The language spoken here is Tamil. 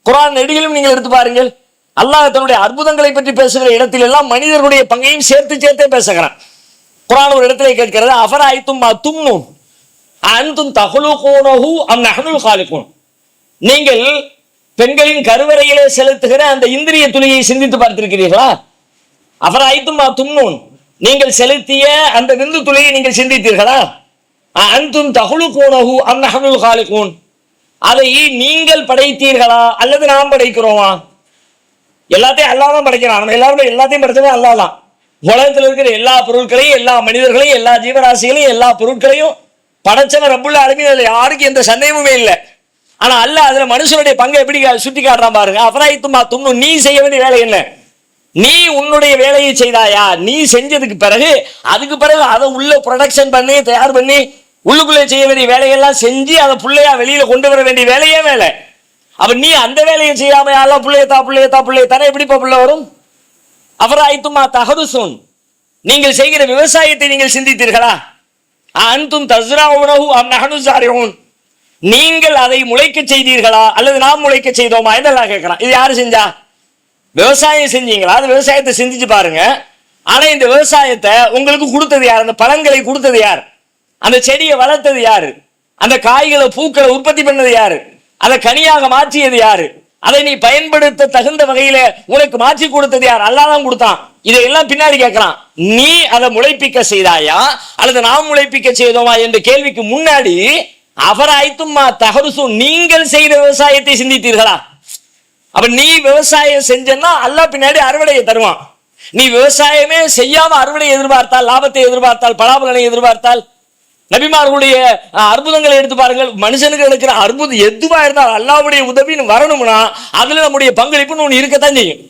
குர்ஆன் நெடுகிலும் நீங்கள் எடுத்து பாருங்கள், அல்லாஹ் தன்னுடைய அற்புதங்களை பற்றி பேசுகிற இடத்தில் எல்லாம் மனிதர்களுடைய பங்கையும் சேர்த்தே பேசுகிறான். குர்ஆன் ஒரு இடத்திலே கேட்கிறது, அஃபராய்தும் மா தும்னூன் அன்தும் தஹ்லுகூனஹு அம் நஹ்னுல் காலிகூன். நீங்கள் பெண்களின் கருவறையிலே செலுத்துகிற அந்த இந்திரிய துளியை சிந்தித்து பார்த்திருக்கிறீர்களா? அஃபராய்தும் மா தும்னூன், நீங்கள் செலுத்திய அந்த விந்து துளியை நீங்கள் சிந்தித்தீர்களா? அன்தும் தஹ்லுகூனஹு அம் நஹ்னுல் காலிகூன், அதை நீங்கள் படைத்தீர்களா அல்லது நாம் படைக்கிறோமா? எல்லாத்தையும் அல்லாஹ் தான் படைக்கிறான். நம்ம எல்லாருமே எல்லாத்தையும் படைச்சது அல்லாஹ் தான். உலகத்தில் இருக்கிற எல்லா பொருட்களையும், எல்லா மனிதர்களையும், எல்லா ஜீவராசிகளையும், எல்லா பொருட்களையும் படைச்சவன் ரப்புல் ஆலமீன். அதுல யாருக்கும் எந்த சந்தேகமுமே இல்லை. ஆனா அல்லாஹ் அதுல மனுஷனுடைய பங்கை எப்படி சுட்டி காட்டுறான் பாருங்க. அஃபராய்தும் தும்னூன், நீ செய்ய வேண்டிய வேலை என்ன? நீ உன்னுடைய வேலையை செய்தாயா? நீ செஞ்சதுக்கு பிறகு அதுக்கு பிறகு அதை உள்ள ப்ரொடக்ஷன் பண்ணி தயார் பண்ணி உள்ளுக்குள்ளே செய்ய வேண்டிய வேலையெல்லாம் செஞ்சு அதை பிள்ளையா வெளியில கொண்டு வர வேண்டிய வேலையே வேலை. அப்ப நீ அந்த வேலையை செய்யாம யாரெல்லாம் பிள்ளைய தானே எப்படிப்பா பிள்ளை வரும்? அஃபராய்தும் மா தஹ்ருஸூன், நீங்கள் செய்கிற விவசாயத்தை நீங்கள் சிந்தித்தீர்களா? அன்தும் தஸ்ரஊனஹு அம் நஹ்னு ஸாரிஊன், நீங்கள் அதை முளைக்க செய்தீர்களா அல்லது நாம் முளைக்க செய்தோமா என்று அல்லாஹ் கேட்கிறான். இது யாரு செஞ்சா? விவசாயம் செஞ்சீங்களா? அந்த விவசாயத்தை சிந்திச்சு பாருங்க. ஆனா இந்த விவசாயத்தை உங்களுக்கு கொடுத்தது யார்? அந்த பழங்களை கொடுத்தது யார்? அந்த செடியை வளர்த்தது யாரு? அந்த காய்களை பூக்களை உற்பத்தி பண்ணது யாரு? அதை கனியாக மாற்றியது யாரு? அதை நீ பயன்படுத்த தகுந்த வகையில உனக்கு மாற்றி கொடுத்தது யார்? அல்லாஹ் தான் கொடுத்தான். இதையெல்லாம் பின்னாடி கேட்கிறான். நீ அதை முளைப்பிக்க செய்தாயா அல்லது நாம் முளைப்பிக்க செய்தோமா என்ற கேள்விக்கு முன்னாடி அஃபராய்தும் மா தஹ்ருஸூன், நீங்கள் செய்த விவசாயத்தை சிந்தித்தீர்களா? அப்ப நீ விவசாயம் செஞ்சன்னா அல்லாஹ் பின்னாடி அறுவடையை தருவான். நீ விவசாயமே செய்யாம அறுவடை எதிர்பார்த்தால், லாபத்தை எதிர்பார்த்தால், பலாபலனை எதிர்பார்த்தால், நபிமார்களுடைய அற்புதங்களை எடுத்து பாருங்கள். மனுஷனுக்கு எடுக்கிற அற்புதம் எதுவா இருந்தால் அல்லாஹ்வுடைய உதவின்னு வரணும்னா அதுல நம்முடைய பங்களிப்புன்னு ஒன்று இருக்கத்தான் செய்யும்.